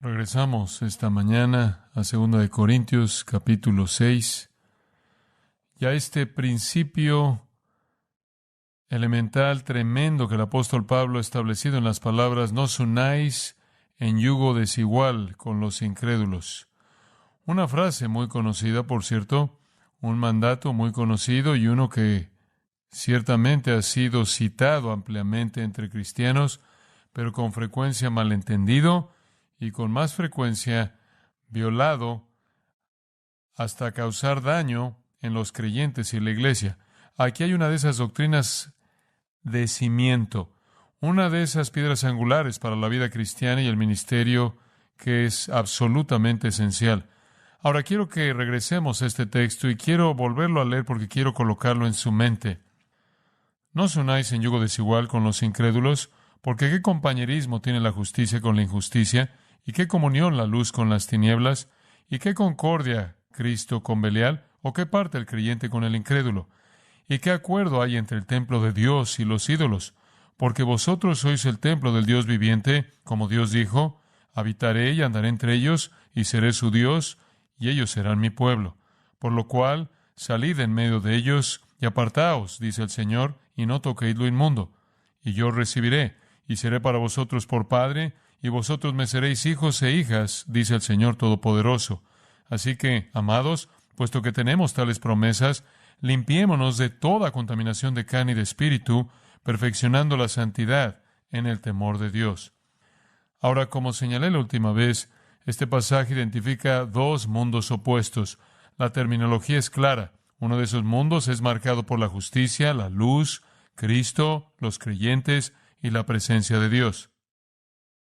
Regresamos esta mañana a 2 de Corintios, capítulo 6, y a este principio elemental tremendo que el apóstol Pablo ha establecido en las palabras: no os unáis en yugo desigual con los incrédulos. Una frase muy conocida, por cierto, un mandato muy conocido y uno que ciertamente ha sido citado ampliamente entre cristianos, pero con frecuencia malentendido y con más frecuencia violado hasta causar daño en los creyentes y la iglesia. Aquí hay una de esas doctrinas de cimiento, una de esas piedras angulares para la vida cristiana y el ministerio que es absolutamente esencial. Ahora quiero que regresemos a este texto y quiero volverlo a leer porque quiero colocarlo en su mente. No os unáis en yugo desigual con los incrédulos, porque ¿qué compañerismo tiene la justicia con la injusticia? ¿Y qué comunión la luz con las tinieblas? ¿Y qué concordia Cristo con Belial? ¿O qué parte el creyente con el incrédulo? ¿Y qué acuerdo hay entre el templo de Dios y los ídolos? Porque vosotros sois el templo del Dios viviente, como Dios dijo: habitaré y andaré entre ellos, y seré su Dios, y ellos serán mi pueblo. Por lo cual, salid en medio de ellos, y apartaos, dice el Señor, y no toquéis lo inmundo. Y yo os recibiré, y seré para vosotros por Padre, y vosotros me seréis hijos e hijas, dice el Señor Todopoderoso. Así que, amados, puesto que tenemos tales promesas, limpiémonos de toda contaminación de carne y de espíritu, perfeccionando la santidad en el temor de Dios. Ahora, como señalé la última vez, este pasaje identifica dos mundos opuestos. La terminología es clara. Uno de esos mundos es marcado por la justicia, la luz, Cristo, los creyentes y la presencia de Dios.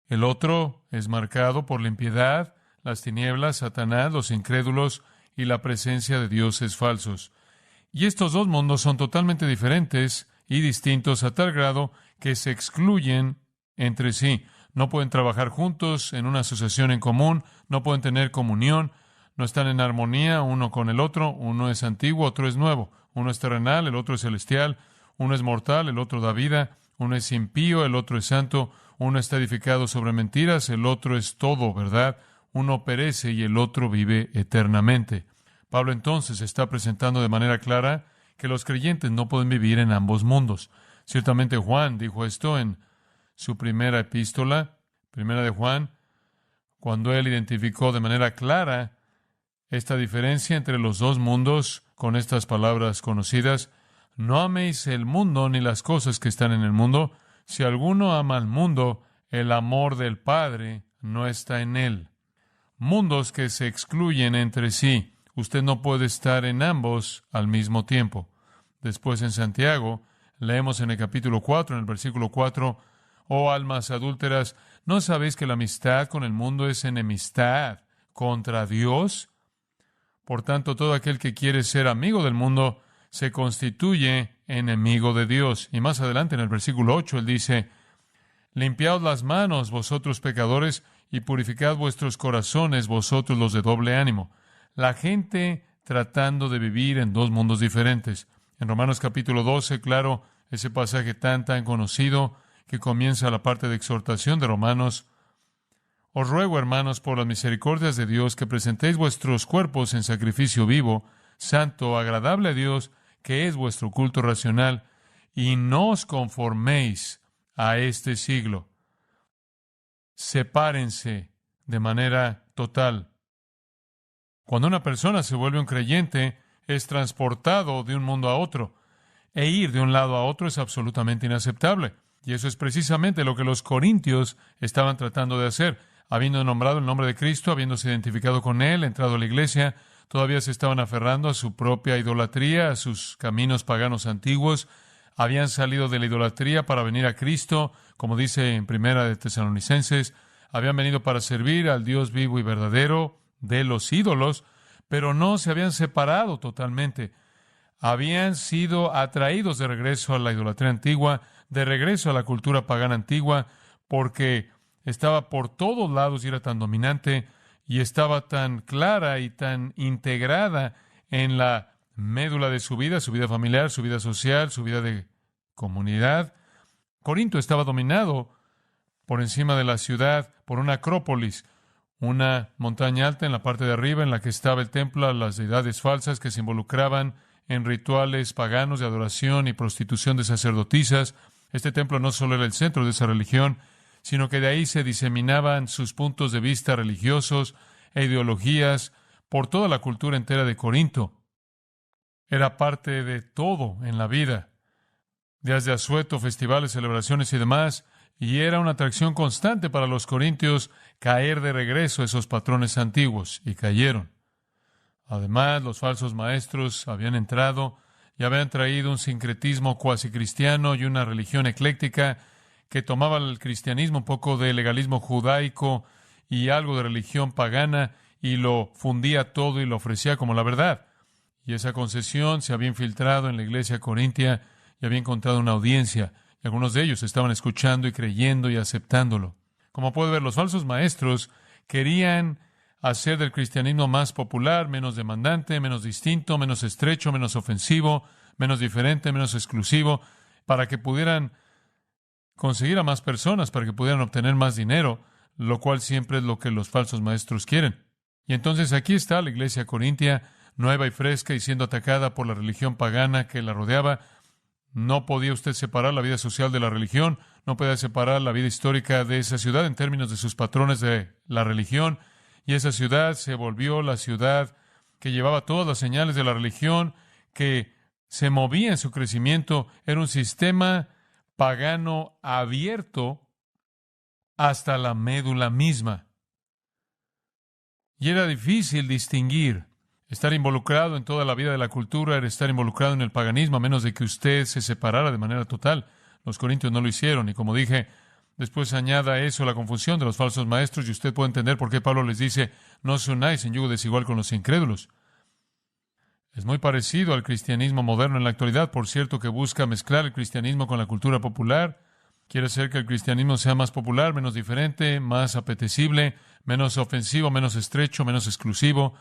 El otro es marcado por la impiedad, las tinieblas, Satanás, los incrédulos y la presencia de dioses falsos. Y estos dos mundos son totalmente diferentes y distintos a tal grado que se excluyen entre sí. No pueden trabajar juntos en una asociación en común, no pueden tener comunión, no están en armonía uno con el otro. Uno es antiguo, otro es nuevo. Uno es terrenal, el otro es celestial. Uno es mortal, el otro da vida. Uno es impío, el otro es santo. Uno está edificado sobre mentiras, el otro es todo verdad. Uno perece y el otro vive eternamente. Pablo entonces está presentando de manera clara que los creyentes no pueden vivir en ambos mundos. Ciertamente Juan dijo esto en su primera epístola, primera de Juan, cuando él identificó de manera clara esta diferencia entre los dos mundos con estas palabras conocidas: no améis el mundo ni las cosas que están en el mundo. Si alguno ama al mundo, el amor del Padre no está en él. Mundos que se excluyen entre sí. Usted no puede estar en ambos al mismo tiempo. Después en Santiago, leemos en el capítulo 4, en el versículo 4, oh almas adúlteras, ¿no sabéis que la amistad con el mundo es enemistad contra Dios? Por tanto, todo aquel que quiere ser amigo del mundo se constituye enemigo de Dios. Y más adelante en el versículo 8, él dice: limpiaos las manos, vosotros pecadores, y purificad vuestros corazones, vosotros los de doble ánimo. La gente tratando de vivir en dos mundos diferentes. En Romanos capítulo 12, claro, ese pasaje tan conocido que comienza la parte de exhortación de Romanos: os ruego, hermanos, por las misericordias de Dios, que presentéis vuestros cuerpos en sacrificio vivo, santo, agradable a Dios, que es vuestro culto racional, y no os conforméis a este siglo. Sepárense de manera total. Cuando una persona se vuelve un creyente, es transportado de un mundo a otro, e ir de un lado a otro es absolutamente inaceptable. Y eso es precisamente lo que los corintios estaban tratando de hacer. Habiendo nombrado el nombre de Cristo, habiéndose identificado con Él, entrado a la iglesia, todavía se estaban aferrando a su propia idolatría, a sus caminos paganos antiguos. Habían salido de la idolatría para venir a Cristo, como dice en Primera de Tesalonicenses. Habían venido para servir al Dios vivo y verdadero de los ídolos, pero no se habían separado totalmente. Habían sido atraídos de regreso a la idolatría antigua, de regreso a la cultura pagana antigua, porque estaba por todos lados y era tan dominante y estaba tan clara y tan integrada en la médula de su vida familiar, su vida social, su vida de comunidad. Corinto estaba dominado por encima de la ciudad por una acrópolis, una montaña alta en la parte de arriba en la que estaba el templo a las deidades falsas que se involucraban en rituales paganos de adoración y prostitución de sacerdotisas. Este templo no solo era el centro de esa religión, sino que de ahí se diseminaban sus puntos de vista religiosos e ideologías por toda la cultura entera de Corinto. Era parte de todo en la vida. Días de asueto, festivales, celebraciones y demás, y era una atracción constante para los corintios caer de regreso a esos patrones antiguos, y cayeron. Además, los falsos maestros habían entrado y habían traído un sincretismo cuasi cristiano y una religión ecléctica que tomaba el cristianismo, un poco de legalismo judaico y algo de religión pagana, y lo fundía todo y lo ofrecía como la verdad. Y esa concesión se había infiltrado en la iglesia corintia y había encontrado una audiencia, y algunos de ellos estaban escuchando y creyendo y aceptándolo. Como puede ver, los falsos maestros querían hacer del cristianismo más popular, menos demandante, menos distinto, menos estrecho, menos ofensivo, menos diferente, menos exclusivo, para que pudieran conseguir a más personas, para que pudieran obtener más dinero, lo cual siempre es lo que los falsos maestros quieren. Y entonces aquí está la iglesia corintia, nueva y fresca y siendo atacada por la religión pagana que la rodeaba. No podía usted separar la vida social de la religión, no podía separar la vida histórica de esa ciudad en términos de sus patrones de la religión, y esa ciudad se volvió la ciudad que llevaba todas las señales de la religión, que se movía en su crecimiento. Era un sistema pagano abierto hasta la médula misma. Y era difícil distinguir. Estar involucrado en toda la vida de la cultura era estar involucrado en el paganismo, a menos de que usted se separara de manera total. Los corintios no lo hicieron, y como dije, después añada a eso la confusión de los falsos maestros, y usted puede entender por qué Pablo les dice, no os unáis en yugo desigual con los incrédulos. Es muy parecido al cristianismo moderno en la actualidad, por cierto, que busca mezclar el cristianismo con la cultura popular. Quiere hacer que el cristianismo sea más popular, menos diferente, más apetecible, menos ofensivo, menos estrecho, menos exclusivo.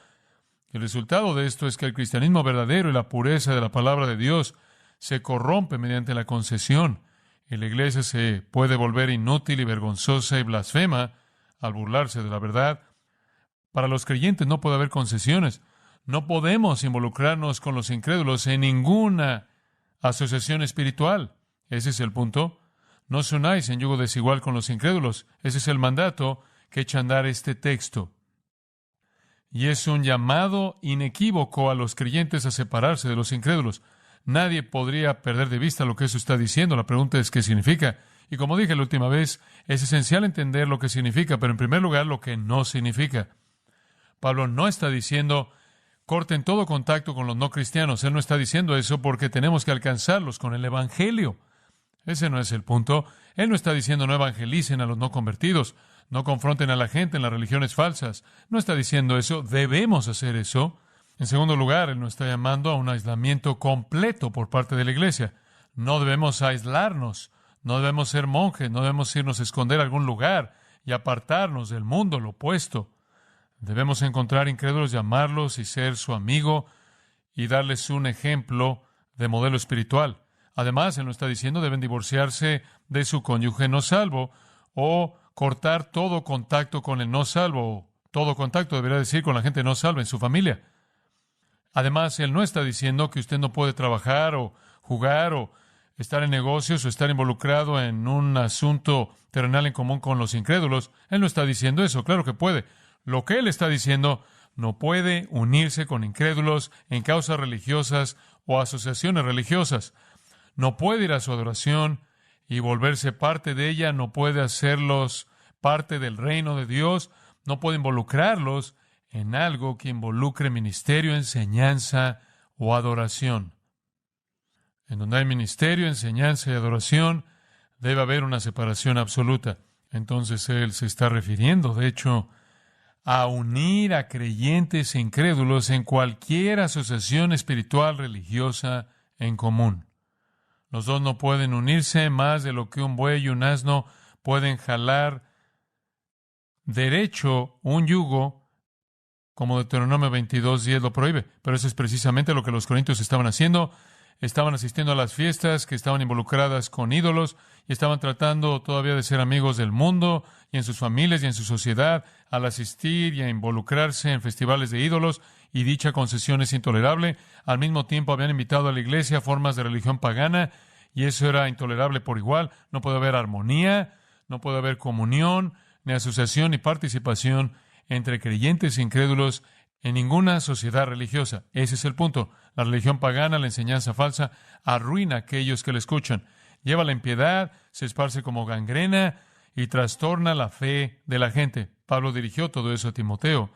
El resultado de esto es que el cristianismo verdadero y la pureza de la palabra de Dios se corrompe mediante la concesión, y la iglesia se puede volver inútil y vergonzosa y blasfema al burlarse de la verdad. Para los creyentes no puede haber concesiones. No podemos involucrarnos con los incrédulos en ninguna asociación espiritual. Ese es el punto. No os unáis en yugo desigual con los incrédulos. Ese es el mandato que echa a andar este texto. Y es un llamado inequívoco a los creyentes a separarse de los incrédulos. Nadie podría perder de vista lo que eso está diciendo. La pregunta es qué significa. Y como dije la última vez, es esencial entender lo que significa, pero en primer lugar lo que no significa. Pablo no está diciendo corten todo contacto con los no cristianos. Él no está diciendo eso porque tenemos que alcanzarlos con el evangelio. Ese no es el punto. Él no está diciendo no evangelicen a los no convertidos, no confronten a la gente en las religiones falsas. No está diciendo eso. Debemos hacer eso. En segundo lugar, Él nos está llamando a un aislamiento completo por parte de la iglesia. No debemos aislarnos, no debemos ser monjes, no debemos irnos a esconder a algún lugar y apartarnos del mundo, lo opuesto. Debemos encontrar incrédulos, llamarlos y ser su amigo y darles un ejemplo de modelo espiritual. Además, Él nos está diciendo deben divorciarse de su cónyuge no salvo o cortar todo contacto con el no salvo. Todo contacto debería decir con la gente no salva en su familia. Además, Él no está diciendo que usted no puede trabajar o jugar o estar en negocios o estar involucrado en un asunto terrenal en común con los incrédulos. Él no está diciendo eso. Claro que puede. Lo que Él está diciendo, no puede unirse con incrédulos en causas religiosas o asociaciones religiosas. No puede ir a su adoración y volverse parte de ella. No puede hacerlos parte del reino de Dios. No puede involucrarlos en algo que involucre ministerio, enseñanza o adoración. En donde hay ministerio, enseñanza y adoración, debe haber una separación absoluta. Entonces Él se está refiriendo, de hecho, a unir a creyentes e incrédulos en cualquier asociación espiritual religiosa en común. Los dos no pueden unirse más de lo que un buey y un asno pueden jalar derecho un yugo, como Deuteronomio 22:10 lo prohíbe. Pero eso es precisamente lo que los corintios estaban haciendo. estaban asistiendo a las fiestas que estaban involucradas con ídolos y estaban tratando todavía de ser amigos del mundo y en sus familias y en su sociedad al asistir y a involucrarse en festivales de ídolos, y dicha concesión es intolerable. Al mismo tiempo habían invitado a la iglesia a formas de religión pagana y eso era intolerable por igual. No puede haber armonía, no puede haber comunión, ni asociación, ni participación entre creyentes e incrédulos en ninguna sociedad religiosa. Ese es el punto. La religión pagana, la enseñanza falsa, arruina a aquellos que la escuchan. Lleva la impiedad, se esparce como gangrena y trastorna la fe de la gente. Pablo dirigió todo eso a Timoteo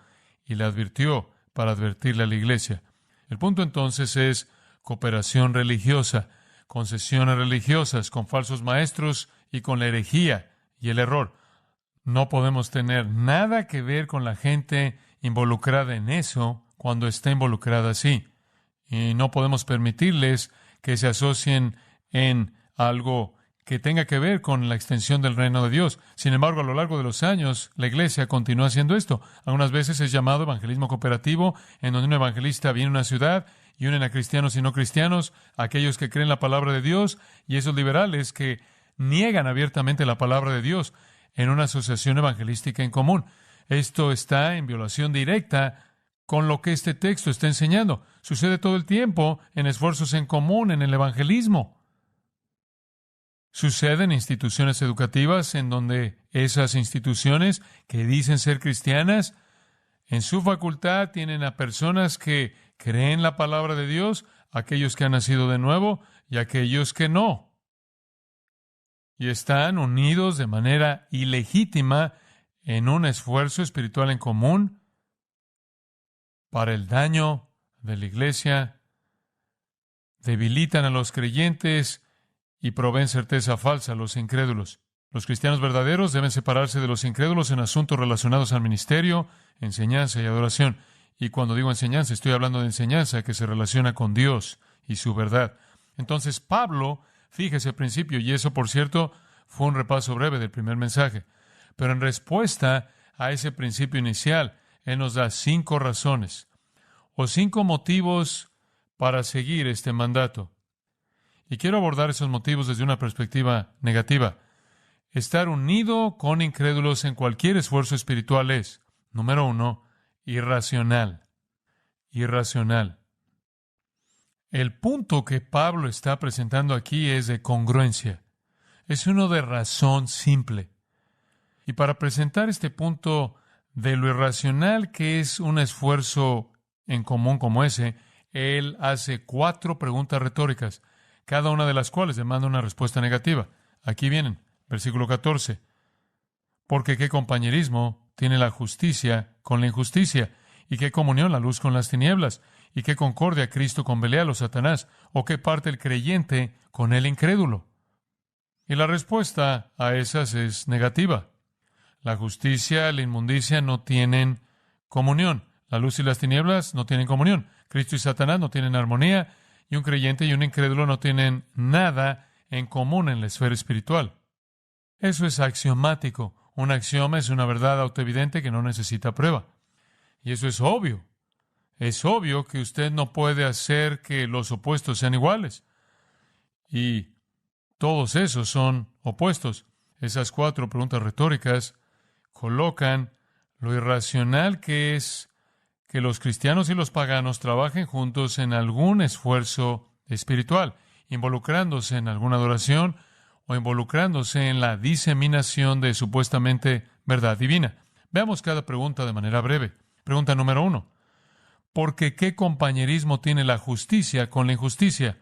y le advirtió para advertirle a la iglesia. El punto entonces es cooperación religiosa, concesiones religiosas con falsos maestros y con la herejía y el error. No podemos tener nada que ver con la gente involucrada en eso cuando está involucrada así. Y no podemos permitirles que se asocien en algo que tenga que ver con la extensión del reino de Dios. Sin embargo, a lo largo de los años, la iglesia continúa haciendo esto. Algunas veces es llamado evangelismo cooperativo, en donde un evangelista viene a una ciudad y unen a cristianos y no cristianos, aquellos que creen la palabra de Dios y esos liberales que niegan abiertamente la palabra de Dios en una asociación evangelística en común. Esto está en violación directa con lo que este texto está enseñando. Sucede todo el tiempo en esfuerzos en común en el evangelismo. Sucede en instituciones educativas en donde esas instituciones que dicen ser cristianas, en su facultad tienen a personas que creen la palabra de Dios, aquellos que han nacido de nuevo y aquellos que no. Y están unidos de manera ilegítima en un esfuerzo espiritual en común para el daño de la iglesia, debilitan a los creyentes y proveen certeza falsa a los incrédulos. Los cristianos verdaderos deben separarse de los incrédulos en asuntos relacionados al ministerio, enseñanza y adoración. Y cuando digo enseñanza, estoy hablando de enseñanza que se relaciona con Dios y su verdad. Entonces, Pablo fija ese principio, y eso, por cierto, fue un repaso breve del primer mensaje. Pero en respuesta a ese principio inicial, él nos da 5 razones o 5 motivos para seguir este mandato. Y quiero abordar esos motivos desde una perspectiva negativa. Estar unido con incrédulos en cualquier esfuerzo espiritual es, número 1, irracional. Irracional. El punto que Pablo está presentando aquí es de congruencia. Es uno de razón simple. Y para presentar este punto de lo irracional que es un esfuerzo en común como ese, él hace 4 preguntas retóricas, cada una de las cuales demanda una respuesta negativa. Aquí vienen, versículo 14. Porque qué compañerismo tiene la justicia con la injusticia, y qué comunión la luz con las tinieblas, y qué concordia Cristo con Belial o Satanás, o qué parte el creyente con el incrédulo. Y la respuesta a esas es negativa. La justicia y la inmundicia no tienen comunión. La luz y las tinieblas no tienen comunión. Cristo y Satanás no tienen armonía, y un creyente y un incrédulo no tienen nada en común en la esfera espiritual. Eso es axiomático. Un axioma es una verdad autoevidente que no necesita prueba. Y eso es obvio. Es obvio que usted no puede hacer que los opuestos sean iguales. Y todos esos son opuestos. Esas 4 preguntas retóricas colocan lo irracional que es que los cristianos y los paganos trabajen juntos en algún esfuerzo espiritual, involucrándose en alguna adoración o involucrándose en la diseminación de supuestamente verdad divina. Veamos cada pregunta de manera breve. Pregunta número 1. Porque ¿qué compañerismo tiene la justicia con la injusticia?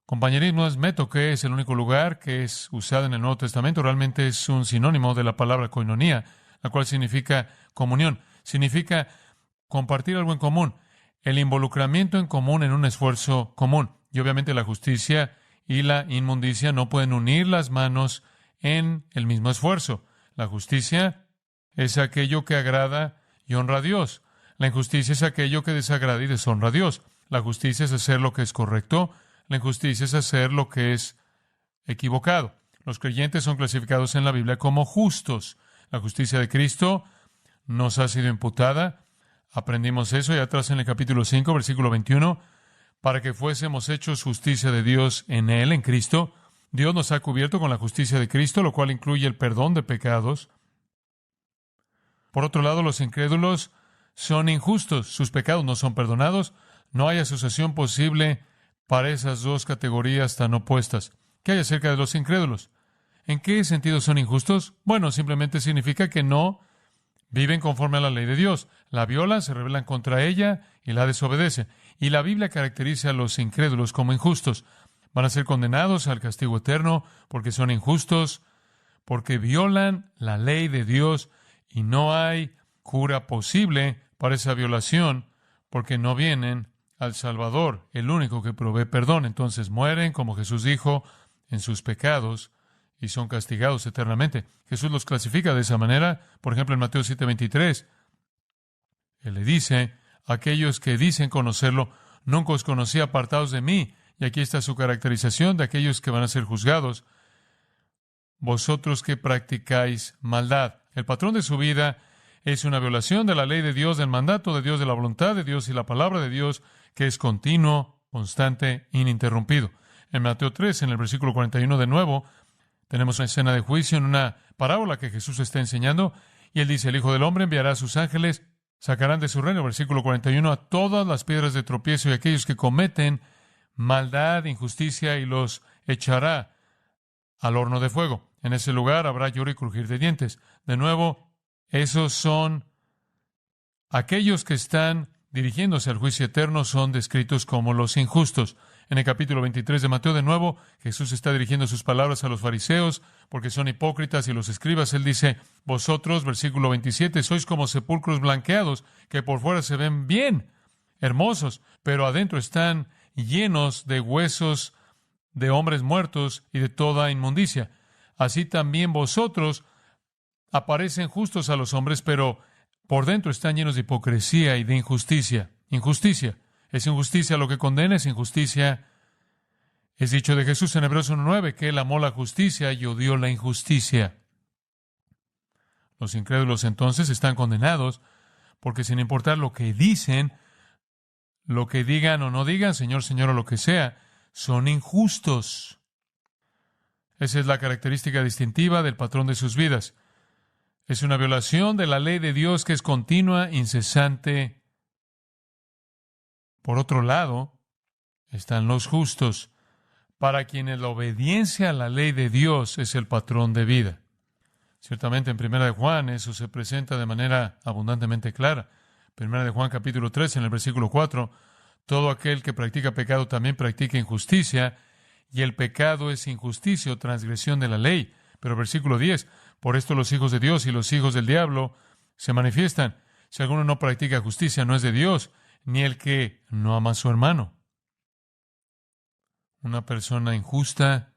Compañerismo es metoque, es el único lugar que es usado en el Nuevo Testamento. Realmente es un sinónimo de la palabra koinonía, la cual significa comunión. Significa compartir algo en común, el involucramiento en común en un esfuerzo común. Y obviamente la justicia y la inmundicia no pueden unir las manos en el mismo esfuerzo. La justicia es aquello que agrada y honra a Dios. La injusticia es aquello que desagrada y deshonra a Dios. La justicia es hacer lo que es correcto. La injusticia es hacer lo que es equivocado. Los creyentes son clasificados en la Biblia como justos. La justicia de Cristo nos ha sido imputada. Aprendimos eso y atrás en el capítulo 5, versículo 21. para que fuésemos hechos justicia de Dios en Él, en Cristo. Dios nos ha cubierto con la justicia de Cristo, lo cual incluye el perdón de pecados. Por otro lado, los incrédulos son injustos. Sus pecados no son perdonados. No hay asociación posible para esas dos categorías tan opuestas. ¿Qué hay acerca de los incrédulos? ¿En qué sentido son injustos? Bueno, simplemente significa que no viven conforme a la ley de Dios. La violan, se rebelan contra ella y la desobedecen. Y la Biblia caracteriza a los incrédulos como injustos. Van a ser condenados al castigo eterno porque son injustos, porque violan la ley de Dios y no hay cura posible para esa violación porque no vienen al Salvador, el único que provee perdón. Entonces mueren, como Jesús dijo, en sus pecados y son castigados eternamente. Jesús los clasifica de esa manera. Por ejemplo, en Mateo 7:23, Él le dice: aquellos que dicen conocerlo, nunca os conocí, apartados de mí. Y aquí está su caracterización de aquellos que van a ser juzgados. Vosotros que practicáis maldad. El patrón de su vida es una violación de la ley de Dios, del mandato de Dios, de la voluntad de Dios y la palabra de Dios, que es continuo, constante, ininterrumpido. En Mateo 3, en el versículo 41 de nuevo, tenemos una escena de juicio en una parábola que Jesús está enseñando, y Él dice: el Hijo del Hombre enviará a sus ángeles, sacarán de su reino, versículo 41, a todas las piedras de tropiezo y aquellos que cometen maldad, injusticia, y los echará al horno de fuego. En ese lugar habrá lloro y crujir de dientes. De nuevo, esos son aquellos que están dirigiéndose al juicio eterno, son descritos como los injustos. En el capítulo 23 de Mateo, de nuevo, Jesús está dirigiendo sus palabras a los fariseos, porque son hipócritas, y los escribas. Él dice: vosotros, versículo 27, sois como sepulcros blanqueados, que por fuera se ven bien, hermosos, pero adentro están llenos de huesos de hombres muertos y de toda inmundicia. Así también vosotros aparecen justos a los hombres, pero por dentro están llenos de hipocresía y de injusticia. Injusticia. Es injusticia lo que condena, es injusticia. Es dicho de Jesús en Hebreos 1:9 que Él amó la justicia y odió la injusticia. Los incrédulos entonces están condenados porque, sin importar lo que dicen, lo que digan o no digan, Señor, Señor, o lo que sea, son injustos. Esa es la característica distintiva del patrón de sus vidas. Es una violación de la ley de Dios que es continua, incesante. Por otro lado, están los justos, para quienes la obediencia a la ley de Dios es el patrón de vida. Ciertamente en 1 de Juan eso se presenta de manera abundantemente clara. 1 de Juan capítulo 3, en el versículo 4, todo aquel que practica pecado también practica injusticia, y el pecado es injusticia o transgresión de la ley. Pero versículo 10, por esto los hijos de Dios y los hijos del diablo se manifiestan. Si alguno no practica justicia, no es de Dios, ni el que no ama a su hermano. Una persona injusta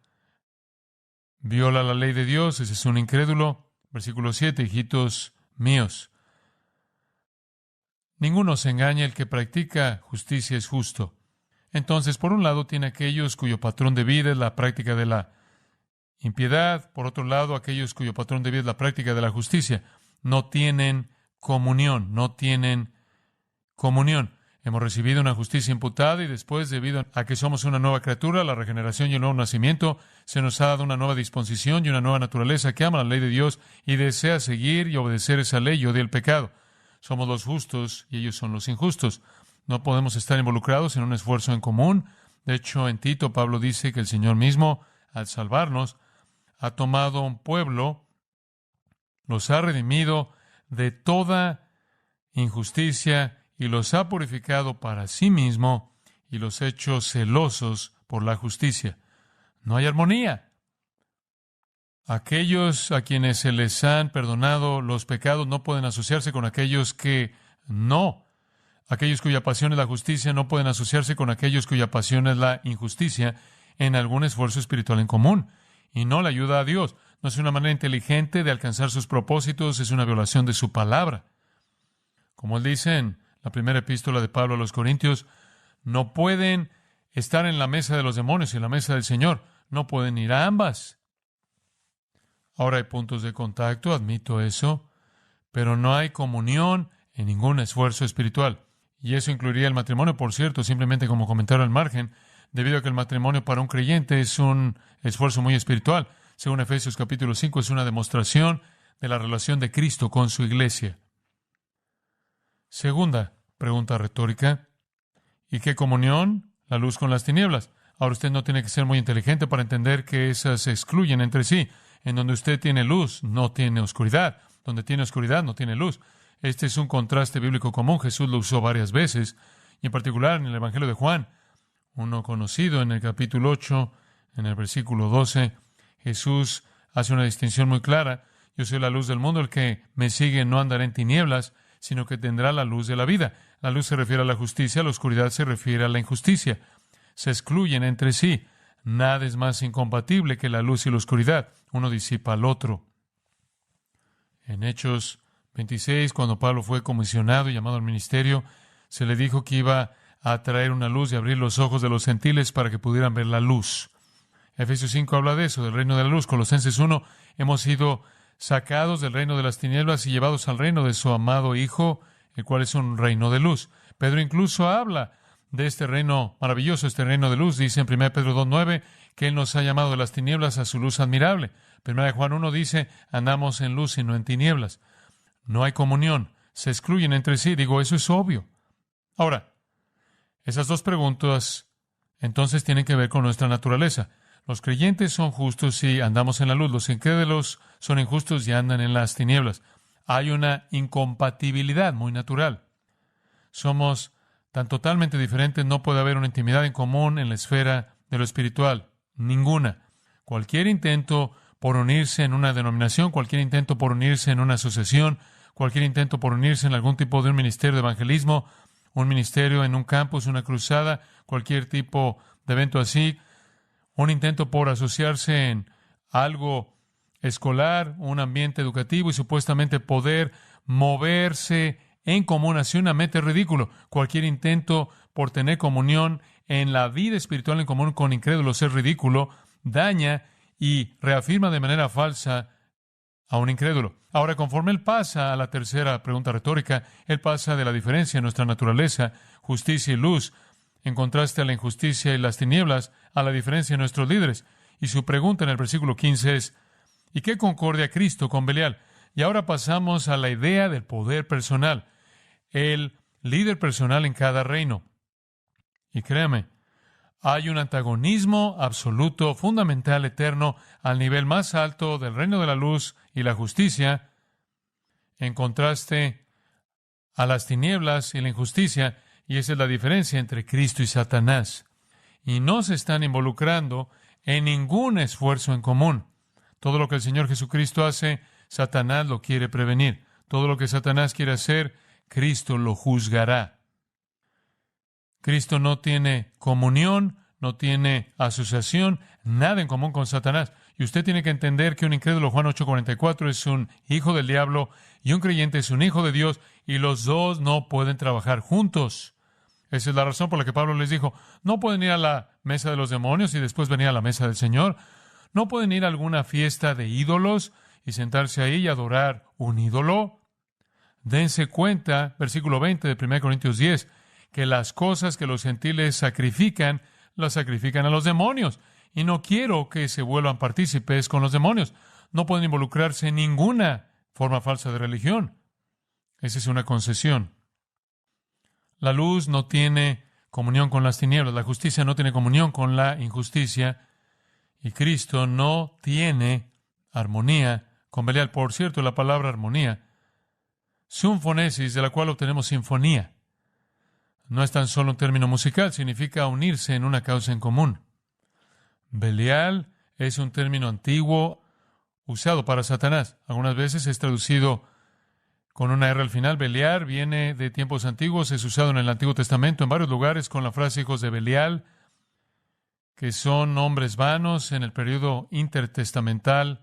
viola la ley de Dios, ese es un incrédulo. Versículo 7, hijitos míos, ninguno se engaña, el que practica justicia es justo. Entonces, por un lado, tiene aquellos cuyo patrón de vida es la práctica de la impiedad. Por otro lado, aquellos cuyo patrón de vida es la práctica de la justicia. No tienen comunión, no tienen comunión. Hemos recibido una justicia imputada y después, debido a que somos una nueva criatura, la regeneración y el nuevo nacimiento, se nos ha dado una nueva disposición y una nueva naturaleza que ama la ley de Dios y desea seguir y obedecer esa ley y odia el pecado. Somos los justos y ellos son los injustos. No podemos estar involucrados en un esfuerzo en común. De hecho, en Tito, Pablo dice que el Señor mismo, al salvarnos, ha tomado un pueblo, los ha redimido de toda injusticia y los ha purificado para sí mismo y los ha hecho celosos por la justicia. No hay armonía. Aquellos a quienes se les han perdonado los pecados no pueden asociarse con aquellos que no. Aquellos cuya pasión es la justicia no pueden asociarse con aquellos cuya pasión es la injusticia en algún esfuerzo espiritual en común. Y no le ayuda a Dios. No es una manera inteligente de alcanzar sus propósitos, es una violación de su palabra. Como él dice en la primera epístola de Pablo a los Corintios, no pueden estar en la mesa de los demonios y en la mesa del Señor. No pueden ir a ambas. Ahora hay puntos de contacto, admito eso, pero no hay comunión en ningún esfuerzo espiritual. Y eso incluiría el matrimonio, por cierto, simplemente como comentario al margen, debido a que el matrimonio para un creyente es un esfuerzo muy espiritual. Según Efesios capítulo 5, es una demostración de la relación de Cristo con su iglesia. Segunda pregunta retórica: ¿y qué comunión? La luz con las tinieblas. Ahora usted no tiene que ser muy inteligente para entender que esas se excluyen entre sí. En donde usted tiene luz, no tiene oscuridad. Donde tiene oscuridad, no tiene luz. Este es un contraste bíblico común. Jesús lo usó varias veces, y en particular en el Evangelio de Juan, uno conocido en el capítulo 8, en el versículo 12. Jesús hace una distinción muy clara. Yo soy la luz del mundo. El que me sigue no andará en tinieblas, sino que tendrá la luz de la vida. La luz se refiere a la justicia, la oscuridad se refiere a la injusticia. Se excluyen entre sí. Nada es más incompatible que la luz y la oscuridad. Uno disipa al otro. En Hechos 26, cuando Pablo fue comisionado y llamado al ministerio, se le dijo que iba a traer una luz y abrir los ojos de los gentiles para que pudieran ver la luz. Efesios 5 habla de eso, del reino de la luz. Colosenses 1, hemos sido sacados del reino de las tinieblas y llevados al reino de su amado Hijo, el cual es un reino de luz. Pedro incluso habla de este reino maravilloso, este reino de luz. Dice en 1 Pedro 2:9 que Él nos ha llamado de las tinieblas a su luz admirable. 1 Juan 1 dice, andamos en luz y no en tinieblas. No hay comunión, se excluyen entre sí. Digo, eso es obvio. Ahora, esas dos preguntas entonces tienen que ver con nuestra naturaleza. Los creyentes son justos y andamos en la luz. Los incrédulos son injustos y andan en las tinieblas. Hay una incompatibilidad muy natural. Somos tan totalmente diferentes, no puede haber una intimidad en común en la esfera de lo espiritual. Ninguna. Cualquier intento por unirse en una denominación, cualquier intento por unirse en una asociación, cualquier intento por unirse en algún tipo de un ministerio de evangelismo, un ministerio en un campus, una cruzada, cualquier tipo de evento así, un intento por asociarse en algo escolar, un ambiente educativo y supuestamente poder moverse en común hacia una meta es ridículo. Cualquier intento por tener comunión en la vida espiritual en común con incrédulos es ridículo, daña y reafirma de manera falsa a un incrédulo. Ahora, conforme él pasa a la tercera pregunta retórica, él pasa de la diferencia en nuestra naturaleza, justicia y luz, en contraste a la injusticia y las tinieblas, a la diferencia en nuestros líderes. Y su pregunta en el versículo 15 es, ¿y qué concordia Cristo con Belial? Y ahora pasamos a la idea del poder personal, el líder personal en cada reino. Y créame, hay un antagonismo absoluto, fundamental, eterno, al nivel más alto del reino de la luz y la justicia, en contraste a las tinieblas y la injusticia, y esa es la diferencia entre Cristo y Satanás. Y no se están involucrando en ningún esfuerzo en común. Todo lo que el Señor Jesucristo hace, Satanás lo quiere prevenir. Todo lo que Satanás quiere hacer, Cristo lo juzgará. Cristo no tiene comunión, no tiene asociación, nada en común con Satanás. Y usted tiene que entender que un incrédulo, Juan 8:44, es un hijo del diablo y un creyente es un hijo de Dios, y los dos no pueden trabajar juntos. Esa es la razón por la que Pablo les dijo, no pueden ir a la mesa de los demonios y después venir a la mesa del Señor. No pueden ir a alguna fiesta de ídolos y sentarse ahí y adorar un ídolo. Dense cuenta, versículo 20 de 1 Corintios 10, que las cosas que los gentiles sacrifican, las sacrifican a los demonios. Y no quiero que se vuelvan partícipes con los demonios. No pueden involucrarse en ninguna forma falsa de religión. Esa es una concesión. La luz no tiene comunión con las tinieblas. La justicia no tiene comunión con la injusticia. Y Cristo no tiene armonía con Belial. Por cierto, la palabra armonía, sinfonesis, de la cual obtenemos sinfonía, no es tan solo un término musical, significa unirse en una causa en común. Belial es un término antiguo usado para Satanás. Algunas veces es traducido con una R al final. Belial viene de tiempos antiguos, es usado en el Antiguo Testamento en varios lugares con la frase hijos de Belial, que son hombres vanos. En el periodo intertestamental,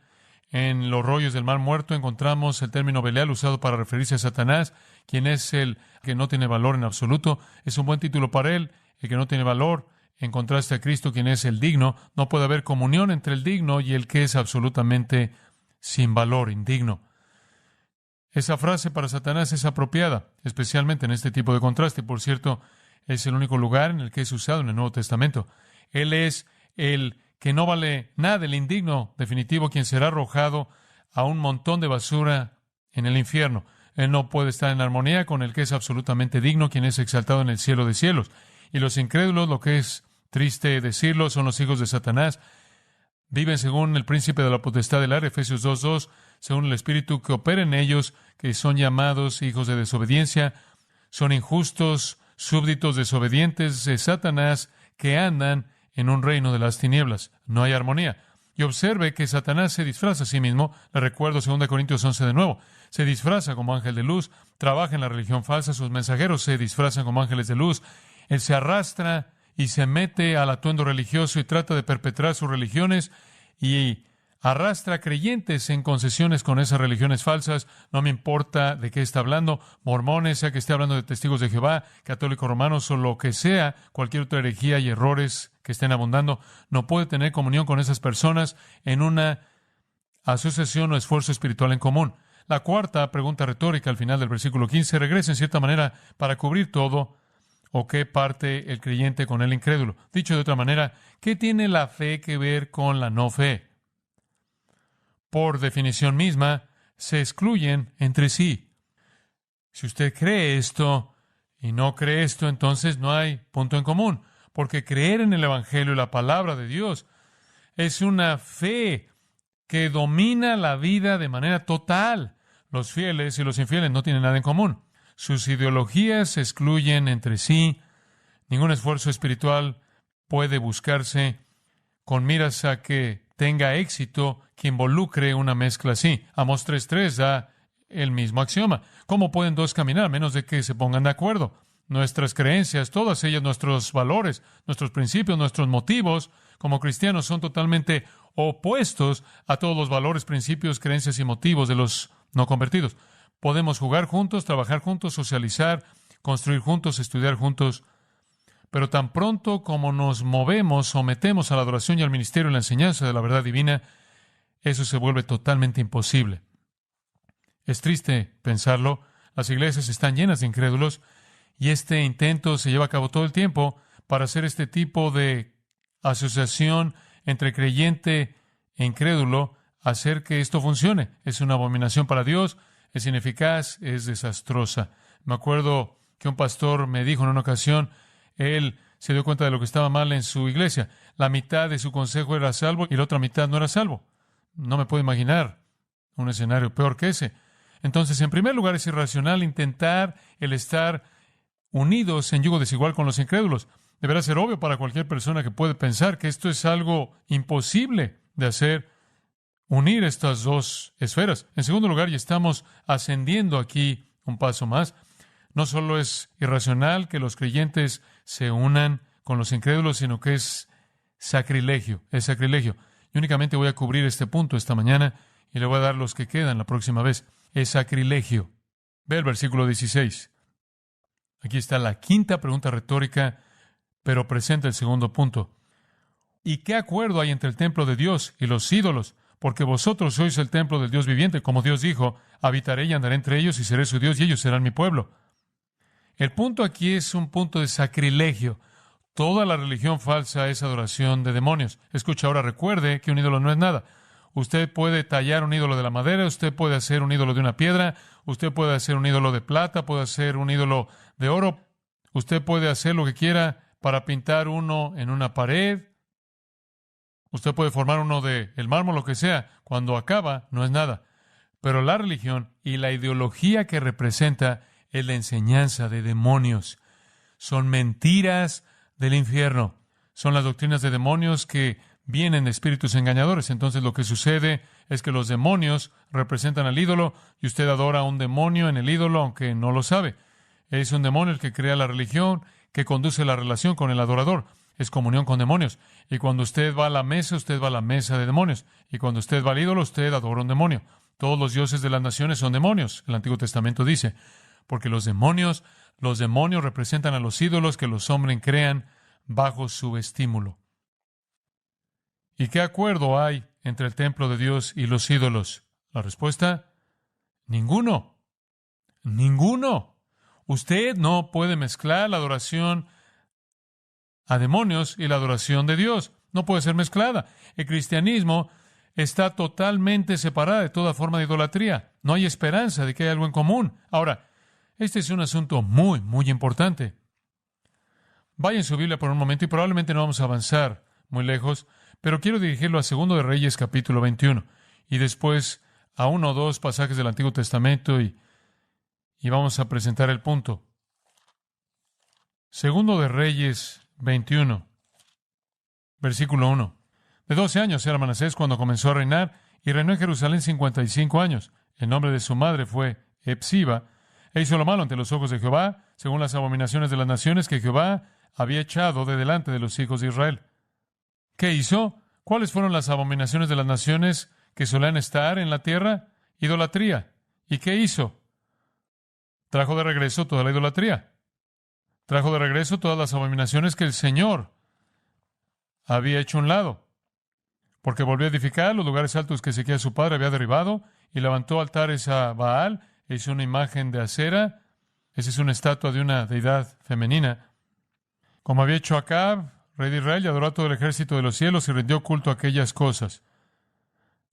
en los rollos del Mar Muerto, encontramos el término Belial usado para referirse a Satanás, quien es el que no tiene valor en absoluto. Es un buen título para él, el que no tiene valor, en contraste a Cristo, quien es el digno. No puede haber comunión entre el digno y el que es absolutamente sin valor, indigno. Esa frase para Satanás es apropiada, especialmente en este tipo de contraste. Por cierto, es el único lugar en el que es usado en el Nuevo Testamento. Él es el que no vale nada, el indigno definitivo, quien será arrojado a un montón de basura en el infierno. Él no puede estar en armonía con el que es absolutamente digno, quien es exaltado en el cielo de cielos. Y los incrédulos, lo que es triste decirlo, son los hijos de Satanás. Viven según el príncipe de la potestad del aire, Efesios 2:2, según el espíritu que opera en ellos, que son llamados hijos de desobediencia, son injustos, súbditos desobedientes de Satanás, que andan en un reino de las tinieblas. No hay armonía. Y observe que Satanás se disfraza a sí mismo. Le recuerdo 2 Corintios 11 de nuevo. Se disfraza como ángel de luz, trabaja en la religión falsa, sus mensajeros se disfrazan como ángeles de luz. Él se arrastra y se mete al atuendo religioso y trata de perpetrar sus religiones y arrastra creyentes en concesiones con esas religiones falsas. No me importa de qué está hablando, mormones, sea que esté hablando de testigos de Jehová, católicos romanos o lo que sea, cualquier otra herejía y errores que estén abundando, no puede tener comunión con esas personas en una asociación o esfuerzo espiritual en común. La cuarta pregunta retórica al final del versículo 15 regresa en cierta manera para cubrir todo o qué parte el creyente con el incrédulo. Dicho de otra manera, ¿qué tiene la fe que ver con la no fe? Por definición misma, se excluyen entre sí. Si usted cree esto y no cree esto, entonces no hay punto en común, porque creer en el Evangelio y la palabra de Dios es una fe que domina la vida de manera total. Los fieles y los infieles no tienen nada en común. Sus ideologías se excluyen entre sí. Ningún esfuerzo espiritual puede buscarse con miras a que tenga éxito que involucre una mezcla así. Amós 3:3 da el mismo axioma. ¿Cómo pueden dos caminar a menos de que se pongan de acuerdo? Nuestras creencias, todas ellas, nuestros valores, nuestros principios, nuestros motivos, como cristianos, son totalmente opuestos a todos los valores, principios, creencias y motivos de los no convertidos. Podemos jugar juntos, trabajar juntos, socializar, construir juntos, estudiar juntos, pero tan pronto como nos movemos, sometemos a la adoración y al ministerio y la enseñanza de la verdad divina, eso se vuelve totalmente imposible. Es triste pensarlo. Las iglesias están llenas de incrédulos y este intento se lleva a cabo todo el tiempo para hacer este tipo de asociación entre creyente e incrédulo, hacer que esto funcione. Es una abominación para Dios, es ineficaz, es desastrosa. Me acuerdo que un pastor me dijo en una ocasión, él se dio cuenta de lo que estaba mal en su iglesia. La mitad de su consejo era salvo y la otra mitad no era salvo. No me puedo imaginar un escenario peor que ese. Entonces, en primer lugar, es irracional intentar el estar unidos en yugo desigual con los incrédulos. Deberá ser obvio para cualquier persona que puede pensar que esto es algo imposible de hacer, unir estas dos esferas. En segundo lugar, y estamos ascendiendo aquí un paso más, no solo es irracional que los creyentes se unan con los incrédulos, sino que es sacrilegio, es sacrilegio. Y únicamente voy a cubrir este punto esta mañana y le voy a dar los que quedan la próxima vez. Es sacrilegio. Ve el versículo 16. Aquí está la quinta pregunta retórica, pero presenta el segundo punto. ¿Y qué acuerdo hay entre el templo de Dios y los ídolos? Porque vosotros sois el templo del Dios viviente, como Dios dijo, habitaré y andaré entre ellos y seré su Dios y ellos serán mi pueblo. El punto aquí es un punto de sacrilegio. Toda la religión falsa es adoración de demonios. Escucha, ahora recuerde que un ídolo no es nada. Usted puede tallar un ídolo de la madera, usted puede hacer un ídolo de una piedra, usted puede hacer un ídolo de plata, puede hacer un ídolo de oro, usted puede hacer lo que quiera para pintar uno en una pared, usted puede formar uno de el mármol, lo que sea. Cuando acaba, no es nada. Pero la religión y la ideología que representa es la enseñanza de demonios. Son mentiras del infierno. Son las doctrinas de demonios que vienen de espíritus engañadores. Entonces lo que sucede es que los demonios representan al ídolo y usted adora a un demonio en el ídolo aunque no lo sabe. Es un demonio el que crea la religión, que conduce la relación con el adorador. Es comunión con demonios. Y cuando usted va a la mesa, usted va a la mesa de demonios. Y cuando usted va al ídolo, usted adora a un demonio. Todos los dioses de las naciones son demonios, el Antiguo Testamento dice. Porque los demonios representan a los ídolos que los hombres crean bajo su estímulo. ¿Y qué acuerdo hay entre el templo de Dios y los ídolos? La respuesta, ninguno. Ninguno. Usted no puede mezclar la adoración a demonios y la adoración de Dios. No puede ser mezclada. El cristianismo está totalmente separado de toda forma de idolatría. No hay esperanza de que haya algo en común. Ahora, este es un asunto muy, muy importante. Vaya en su Biblia por un momento y probablemente no vamos a avanzar muy lejos, pero quiero dirigirlo a 2 de Reyes capítulo 21 y después a 1 o 2 pasajes del Antiguo Testamento y vamos a presentar el punto. 2 de Reyes 21, versículo 1. De 12 años era Manasés cuando comenzó a reinar y reinó en Jerusalén 55 años. El nombre de su madre fue Hepsiba e hizo lo malo ante los ojos de Jehová, según las abominaciones de las naciones que Jehová había echado de delante de los hijos de Israel. ¿Qué hizo? ¿Cuáles fueron las abominaciones de las naciones que solían estar en la tierra? Idolatría. ¿Y qué hizo? Trajo de regreso toda la idolatría. Trajo de regreso todas las abominaciones que el Señor había hecho a un lado. Porque volvió a edificar los lugares altos que Ezequías su padre había derribado y levantó altares a Baal e hizo una imagen de acera. Esa es una estatua de una deidad femenina. Como había hecho Acab, rey de Israel, y adoró a todo el ejército de los cielos y rindió culto a aquellas cosas.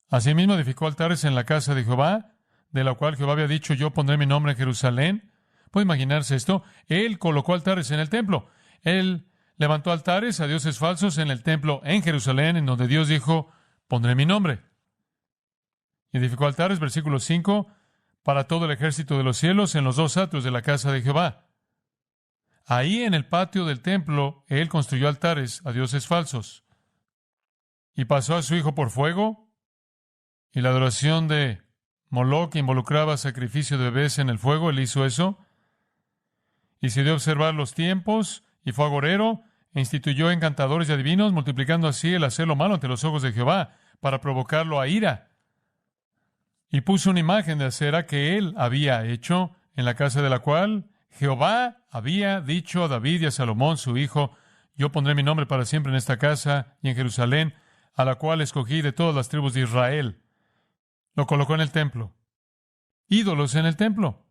Asimismo edificó altares en la casa de Jehová, de la cual Jehová había dicho, yo pondré mi nombre en Jerusalén. ¿Puede imaginarse esto? Él colocó altares en el templo. Él levantó altares a dioses falsos en el templo en Jerusalén, en donde Dios dijo, pondré mi nombre. Y edificó altares, versículo 5, para todo el ejército de los cielos en los 2 atrios de la casa de Jehová. Ahí en el patio del templo, él construyó altares a dioses falsos. Y pasó a su hijo por fuego, y la adoración de Moloc que involucraba sacrificio de bebés en el fuego, él hizo eso. Y se dio a observar los tiempos, y fue agorero, e instituyó encantadores y adivinos, multiplicando así el hacer lo malo ante los ojos de Jehová, para provocarlo a ira. Y puso una imagen de acera que él había hecho, en la casa de la cual Jehová había dicho a David y a Salomón, su hijo, yo pondré mi nombre para siempre en esta casa y en Jerusalén, a la cual escogí de todas las tribus de Israel. Lo colocó en el templo. Ídolos en el templo.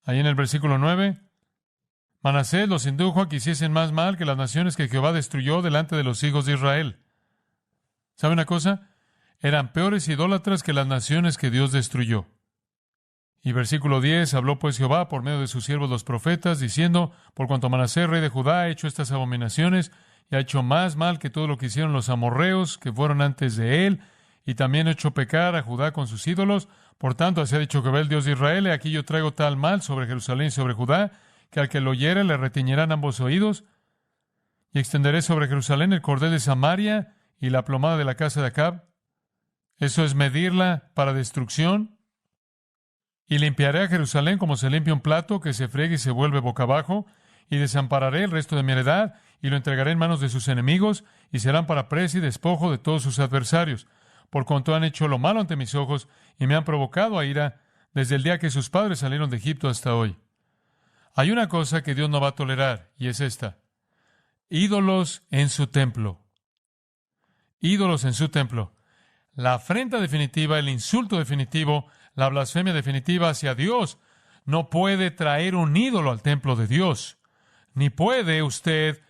Ahí en el versículo 9, Manasés los indujo a que hiciesen más mal que las naciones que Jehová destruyó delante de los hijos de Israel. ¿Sabe una cosa? Eran peores idólatras que las naciones que Dios destruyó. Y versículo 10, habló pues Jehová por medio de sus siervos los profetas, diciendo, por cuanto Manasés, rey de Judá, ha hecho estas abominaciones, y ha hecho más mal que todo lo que hicieron los amorreos que fueron antes de él, y también ha hecho pecar a Judá con sus ídolos. Por tanto, así ha dicho Jehová el Dios de Israel, y aquí yo traigo tal mal sobre Jerusalén y sobre Judá, que al que lo oyere le retiñerán ambos oídos, y extenderé sobre Jerusalén el cordel de Samaria y la plomada de la casa de Acab. Eso es medirla para destrucción. Y limpiaré a Jerusalén como se limpia un plato que se friega y se vuelve boca abajo, y desampararé el resto de mi heredad, y lo entregaré en manos de sus enemigos, y serán para presa y despojo de todos sus adversarios, por cuanto han hecho lo malo ante mis ojos, y me han provocado a ira desde el día que sus padres salieron de Egipto hasta hoy. Hay una cosa que Dios no va a tolerar, y es esta: ídolos en su templo. Ídolos en su templo. La afrenta definitiva, el insulto definitivo, la blasfemia definitiva hacia Dios. No puede traer un ídolo al templo de Dios. Ni puede usted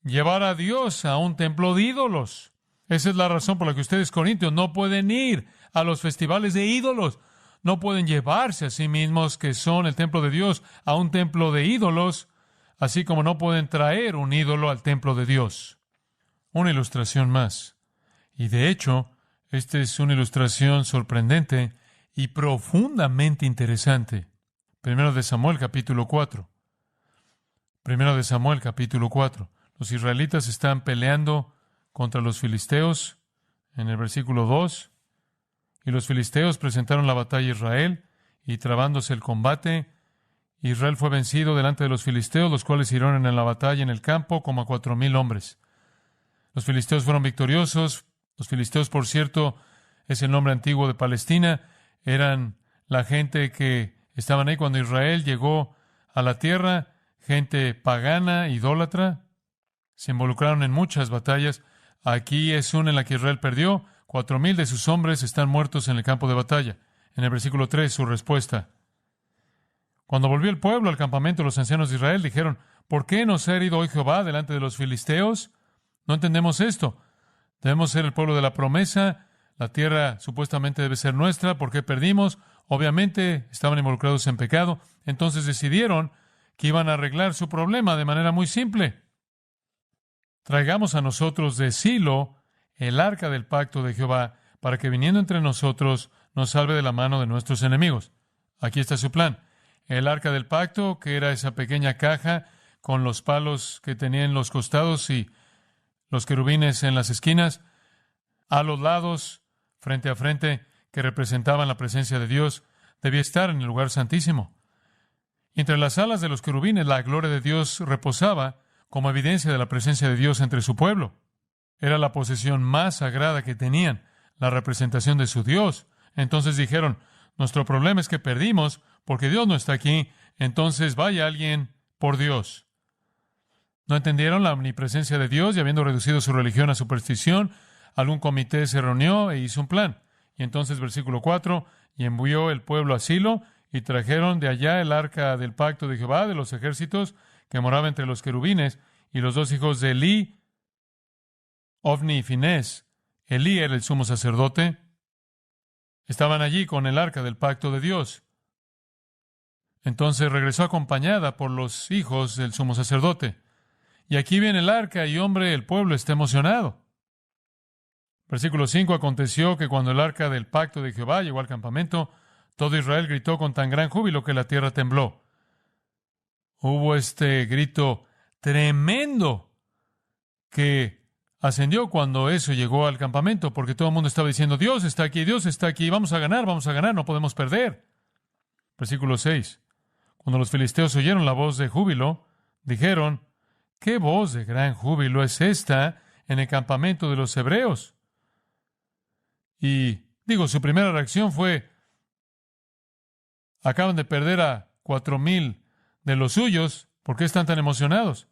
llevar a Dios a un templo de ídolos. Esa es la razón por la que ustedes, corintios, no pueden ir a los festivales de ídolos. No pueden llevarse a sí mismos, que son el templo de Dios, a un templo de ídolos, así como no pueden traer un ídolo al templo de Dios. Una ilustración más. Y de hecho, esta es una ilustración sorprendente y profundamente interesante. Primero de Samuel, capítulo 4. Primero de Samuel, capítulo 4. Los israelitas están peleando contra los filisteos en el versículo 2. Y los filisteos presentaron la batalla a Israel, y trabándose el combate, Israel fue vencido delante de los filisteos, los cuales hirieron en la batalla en el campo como a 4,000 hombres. Los filisteos fueron victoriosos. Los filisteos, por cierto, es el nombre antiguo de Palestina. Eran la gente que estaban ahí cuando Israel llegó a la tierra, gente pagana, idólatra. Se involucraron en muchas batallas. Aquí es una en la que Israel perdió. 4,000 de sus hombres están muertos en el campo de batalla. En el versículo 3, su respuesta: Cuando volvió el pueblo al campamento, los ancianos de Israel dijeron, ¿por qué nos ha herido hoy Jehová delante de los filisteos? No entendemos esto. Debemos ser el pueblo de la promesa. La tierra supuestamente debe ser nuestra. ¿Por qué perdimos? Obviamente estaban involucrados en pecado. Entonces decidieron que iban a arreglar su problema de manera muy simple. Traigamos a nosotros de Silo el arca del pacto de Jehová, para que viniendo entre nosotros nos salve de la mano de nuestros enemigos. Aquí está su plan. El arca del pacto, que era esa pequeña caja con los palos que tenía en los costados y los querubines en las esquinas, a los lados, frente a frente, que representaban la presencia de Dios, debía estar en el lugar santísimo. Y entre las alas de los querubines, la gloria de Dios reposaba como evidencia de la presencia de Dios entre su pueblo. Era la posesión más sagrada que tenían, la representación de su Dios. Entonces dijeron, nuestro problema es que perdimos porque Dios no está aquí, entonces vaya alguien por Dios. No entendieron la omnipresencia de Dios y habiendo reducido su religión a superstición, algún comité se reunió e hizo un plan. Y entonces, versículo 4, y envió el pueblo a Silo y trajeron de allá el arca del pacto de Jehová de los ejércitos que moraba entre los querubines, y los dos hijos de Elí, Ofni y Finés. Elí era el sumo sacerdote. Estaban allí con el arca del pacto de Dios. Entonces regresó acompañada por los hijos del sumo sacerdote. Y aquí viene el arca y, hombre, el pueblo está emocionado. Versículo 5, aconteció que cuando el arca del pacto de Jehová llegó al campamento, todo Israel gritó con tan gran júbilo que la tierra tembló. Hubo este grito tremendo que ascendió cuando eso llegó al campamento, porque todo el mundo estaba diciendo, Dios está aquí, vamos a ganar, no podemos perder. Versículo 6, cuando los filisteos oyeron la voz de júbilo, dijeron, ¿qué voz de gran júbilo es esta en el campamento de los hebreos? Y su primera reacción fue, acaban de perder a 4,000 de los suyos, ¿por qué están tan emocionados?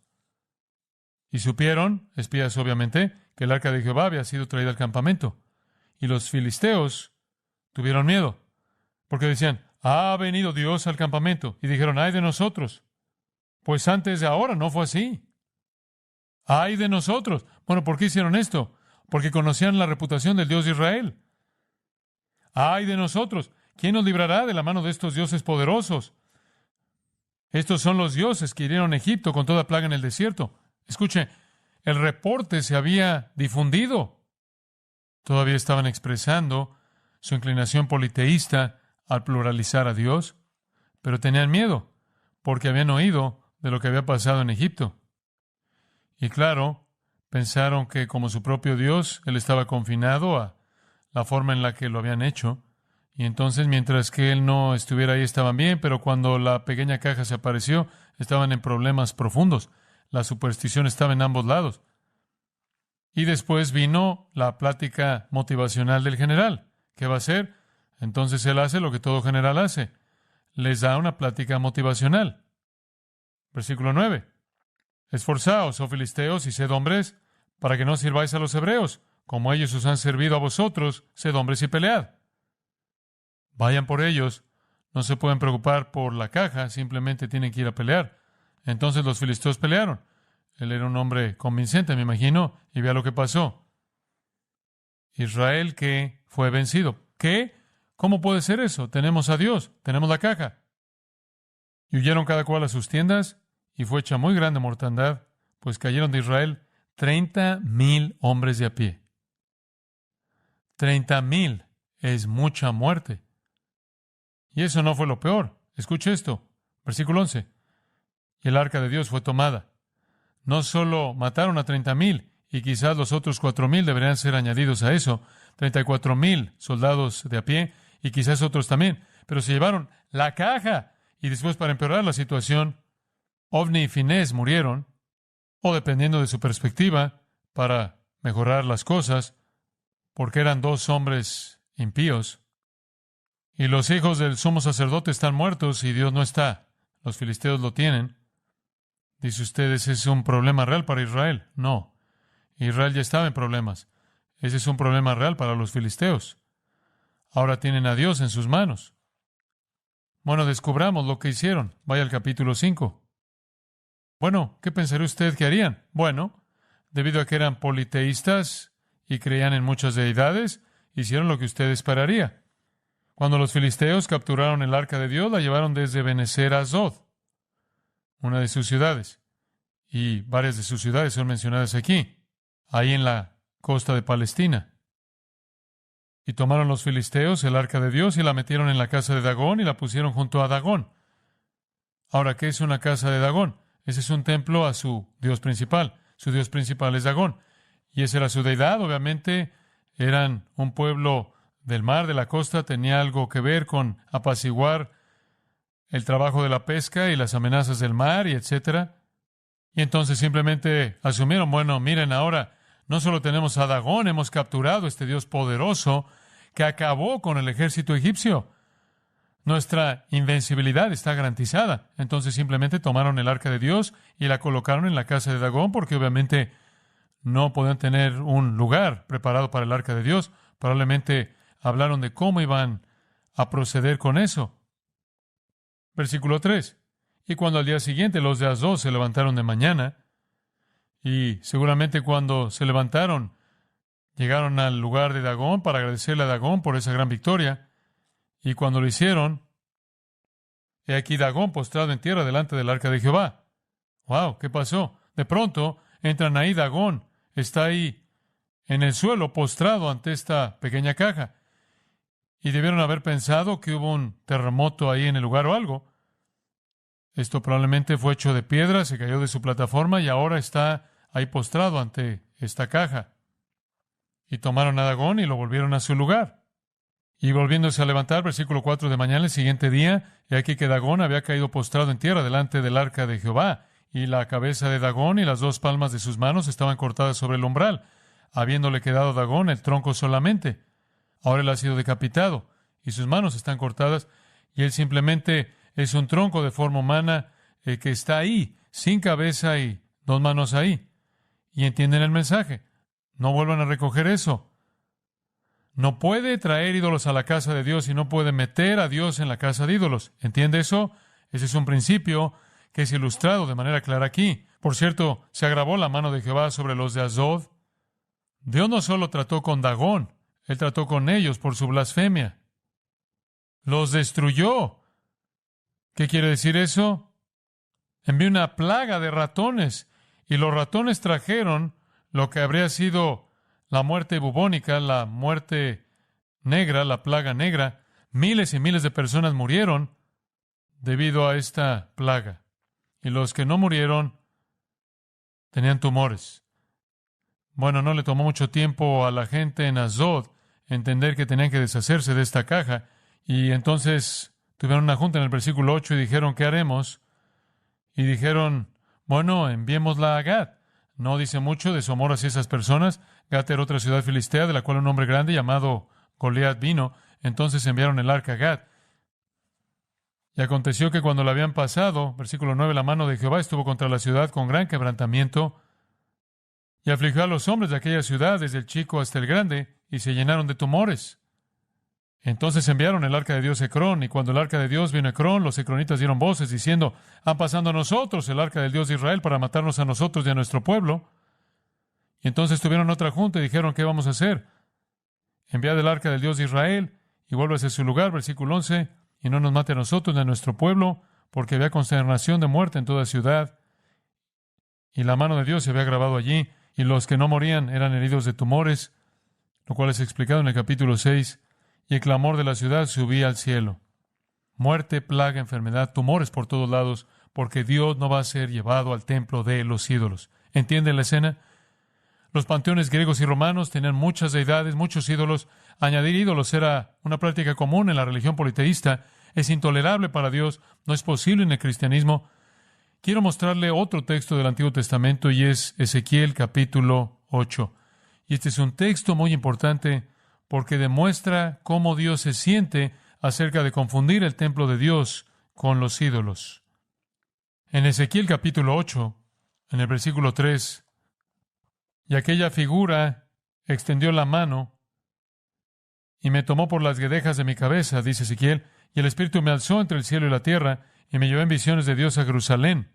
Y supieron, espías obviamente, que el arca de Jehová había sido traída al campamento. Y los filisteos tuvieron miedo, porque decían, ha venido Dios al campamento. Y dijeron, ay de nosotros, pues antes de ahora no fue así. Ay de nosotros. Bueno, ¿por qué hicieron esto? Porque conocían la reputación del Dios de Israel. Ay de nosotros. ¿Quién nos librará de la mano de estos dioses poderosos? Estos son los dioses que hirieron a Egipto con toda plaga en el desierto. Escuche, el reporte se había difundido. Todavía estaban expresando su inclinación politeísta al pluralizar a Dios, pero tenían miedo porque habían oído de lo que había pasado en Egipto. Y claro, pensaron que como su propio Dios, Él estaba confinado a la forma en la que lo habían hecho. Y entonces, mientras que Él no estuviera ahí, estaban bien, pero cuando la pequeña caja se apareció, estaban en problemas profundos. La superstición estaba en ambos lados. Y después vino la plática motivacional del general. ¿Qué va a hacer? Entonces él hace lo que todo general hace. Les da una plática motivacional. Versículo 9. Esforzaos, oh filisteos, y sed hombres, para que no sirváis a los hebreos, como ellos os han servido a vosotros, sed hombres y pelead. Vayan por ellos. No se pueden preocupar por la caja, simplemente tienen que ir a pelear. Entonces los filisteos pelearon. Él era un hombre convincente, me imagino, y vea lo que pasó. Israel que fue vencido. ¿Qué? ¿Cómo puede ser eso? Tenemos a Dios, tenemos la caja. Y huyeron cada cual a sus tiendas, y fue hecha muy grande mortandad, pues cayeron de Israel 30,000 hombres de a pie. 30,000 es mucha muerte. Y eso no fue lo peor. Escuche esto. Versículo 11. Y el arca de Dios fue tomada. No solo mataron a 30,000, y quizás los otros 4,000 deberían ser añadidos a eso. 34,000 soldados de a pie, y quizás otros también. Pero se llevaron la caja. Y después, para empeorar la situación, Ofni y Finés murieron, o dependiendo de su perspectiva, para mejorar las cosas, porque eran dos hombres impíos. Y los hijos del sumo sacerdote están muertos y Dios no está. Los filisteos lo tienen. Dice usted, ¿ese es un problema real para Israel? No. Israel ya estaba en problemas. Ese es un problema real para los filisteos. Ahora tienen a Dios en sus manos. Bueno, descubramos lo que hicieron. Vaya al capítulo 5. Bueno, ¿qué pensaría usted que harían? Bueno, debido a que eran politeístas y creían en muchas deidades, hicieron lo que usted esperaría. Cuando los filisteos capturaron el arca de Dios, la llevaron desde Benecer a Asdod, una de sus ciudades. Y varias de sus ciudades son mencionadas aquí, ahí en la costa de Palestina. Y tomaron los filisteos el arca de Dios y la metieron en la casa de Dagón y la pusieron junto a Dagón. Ahora, ¿qué es una casa de Dagón? Ese es un templo a su dios principal. Su dios principal es Dagón. Y esa era su deidad. Obviamente, eran un pueblo del mar, de la costa. Tenía algo que ver con apaciguar el trabajo de la pesca y las amenazas del mar, y etcétera. Y entonces simplemente asumieron, bueno, miren ahora, no solo tenemos a Dagón, hemos capturado a este Dios poderoso que acabó con el ejército egipcio. Nuestra invencibilidad está garantizada. Entonces simplemente tomaron el arca de Dios y la colocaron en la casa de Dagón porque obviamente no podían tener un lugar preparado para el arca de Dios. Probablemente hablaron de cómo iban a proceder con eso. Versículo 3. Y cuando al día siguiente los de Asdod se levantaron de mañana, y seguramente cuando se levantaron, llegaron al lugar de Dagón para agradecerle a Dagón por esa gran victoria. Y cuando lo hicieron, he aquí Dagón postrado en tierra delante del arca de Jehová. ¡Wow! ¿Qué pasó? De pronto entran ahí, Dagón está ahí en el suelo postrado ante esta pequeña caja. Y debieron haber pensado que hubo un terremoto ahí en el lugar o algo. Esto probablemente fue hecho de piedra, se cayó de su plataforma y ahora está ahí postrado ante esta caja. Y tomaron a Dagón y lo volvieron a su lugar. Y volviéndose a levantar, versículo 4 de mañana, el siguiente día, he aquí que Dagón había caído postrado en tierra delante del arca de Jehová, y la cabeza de Dagón y las dos palmas de sus manos estaban cortadas sobre el umbral, habiéndole quedado a Dagón el tronco solamente. Ahora él ha sido decapitado, y sus manos están cortadas, y él simplemente es un tronco de forma humana que está ahí, sin cabeza y dos manos ahí. Y entienden el mensaje. No vuelvan a recoger eso. No puede traer ídolos a la casa de Dios y no puede meter a Dios en la casa de ídolos. ¿Entiende eso? Ese es un principio que es ilustrado de manera clara aquí. Por cierto, se agravó la mano de Jehová sobre los de Asdod. Dios no solo trató con Dagón, Él trató con ellos por su blasfemia. Los destruyó. ¿Qué quiere decir eso? Envió una plaga de ratones y los ratones trajeron lo que habría sido la muerte bubónica, la muerte negra, la plaga negra. Miles y miles de personas murieron debido a esta plaga. Y los que no murieron tenían tumores. Bueno, no le tomó mucho tiempo a la gente en Asdod entender que tenían que deshacerse de esta caja. Y entonces tuvieron una junta en el versículo 8 y dijeron, ¿qué haremos? Y dijeron, bueno, enviémosla a Gat. No dice mucho de su amor hacia esas personas. Gat era otra ciudad filistea de la cual un hombre grande llamado Goliat vino. Entonces enviaron el arca a Gat. Y aconteció que cuando la habían pasado, versículo 9, la mano de Jehová estuvo contra la ciudad con gran quebrantamiento y afligió a los hombres de aquella ciudad, desde el chico hasta el grande, y se llenaron de tumores. Entonces enviaron el arca de Dios a Ecrón, y cuando el arca de Dios vino a Ecrón, los ecronitas dieron voces diciendo, han pasado a nosotros el arca del Dios de Israel para matarnos a nosotros y a nuestro pueblo. Y entonces tuvieron otra junta y dijeron, ¿qué vamos a hacer? Enviad el arca del Dios de Israel y vuélvase a su lugar, versículo 11, y no nos mate a nosotros ni a nuestro pueblo, porque había consternación de muerte en toda ciudad. Y la mano de Dios se había grabado allí, y los que no morían eran heridos de tumores, lo cual es explicado en el capítulo 6, y el clamor de la ciudad subía al cielo. Muerte, plaga, enfermedad, tumores por todos lados, porque Dios no va a ser llevado al templo de los ídolos. ¿Entienden la escena? Los panteones griegos y romanos tenían muchas deidades, muchos ídolos. Añadir ídolos era una práctica común en la religión politeísta. Es intolerable para Dios, no es posible en el cristianismo. Quiero mostrarle otro texto del Antiguo Testamento y es Ezequiel capítulo 8. Y este es un texto muy importante porque demuestra cómo Dios se siente acerca de confundir el templo de Dios con los ídolos. En Ezequiel capítulo 8, en el versículo 3, y aquella figura extendió la mano y me tomó por las guedejas de mi cabeza, dice Ezequiel, Y el Espíritu me alzó entre el cielo y la tierra, y me llevó en visiones de Dios a Jerusalén.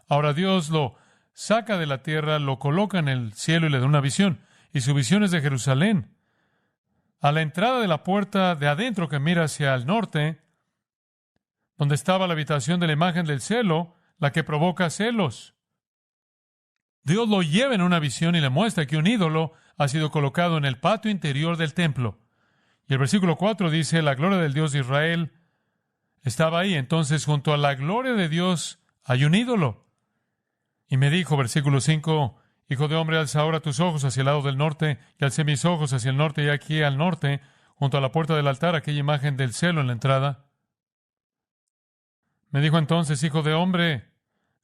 Ahora Dios lo saca de la tierra, lo coloca en el cielo y le da una visión. Y su visión es de Jerusalén. A la entrada de la puerta de adentro que mira hacia el norte, donde estaba la habitación de la imagen del celo, la que provoca celos. Dios lo lleva en una visión y le muestra que un ídolo ha sido colocado en el patio interior del templo. Y el versículo 4 dice, la gloria del Dios de Israel estaba ahí. Entonces, junto a la gloria de Dios hay un ídolo. Y me dijo, versículo 5, hijo de hombre, alza ahora tus ojos hacia el lado del norte, y alcé mis ojos hacia el norte, y aquí al norte, junto a la puerta del altar, aquella imagen del celo en la entrada. Me dijo entonces, hijo de hombre,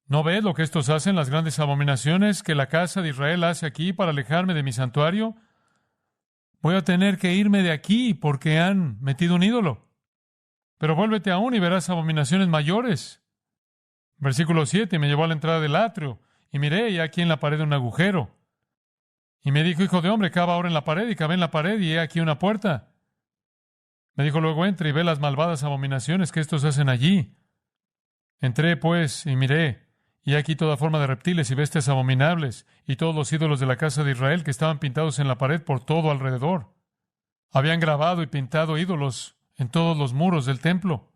¿no ves lo que estos hacen, las grandes abominaciones que la casa de Israel hace aquí para alejarme de mi santuario? Voy a tener que irme de aquí porque han metido un ídolo. Pero vuélvete aún y verás abominaciones mayores. Versículo 7, me llevó a la entrada del atrio, y miré, y aquí en la pared un agujero. Y me dijo, hijo de hombre, cava ahora en la pared, y cavé en la pared, y he aquí una puerta. Me dijo, luego entra y ve las malvadas abominaciones que estos hacen allí. Entré, pues, y miré, y aquí toda forma de reptiles y bestias abominables, y todos los ídolos de la casa de Israel que estaban pintados en la pared por todo alrededor. Habían grabado y pintado ídolos en todos los muros del templo.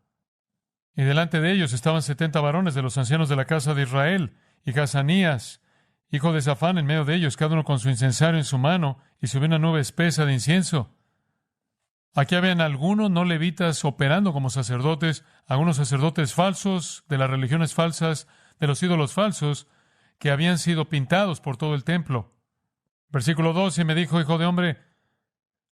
Y delante de ellos estaban 70 varones de los ancianos de la casa de Israel, y Hazanías, hijo de Safán, en medio de ellos, cada uno con su incensario en su mano, y subió una nube espesa de incienso. Aquí habían algunos no levitas operando como sacerdotes, algunos sacerdotes falsos de las religiones falsas, de los ídolos falsos, que habían sido pintados por todo el templo. Versículo 12, me dijo, hijo de hombre,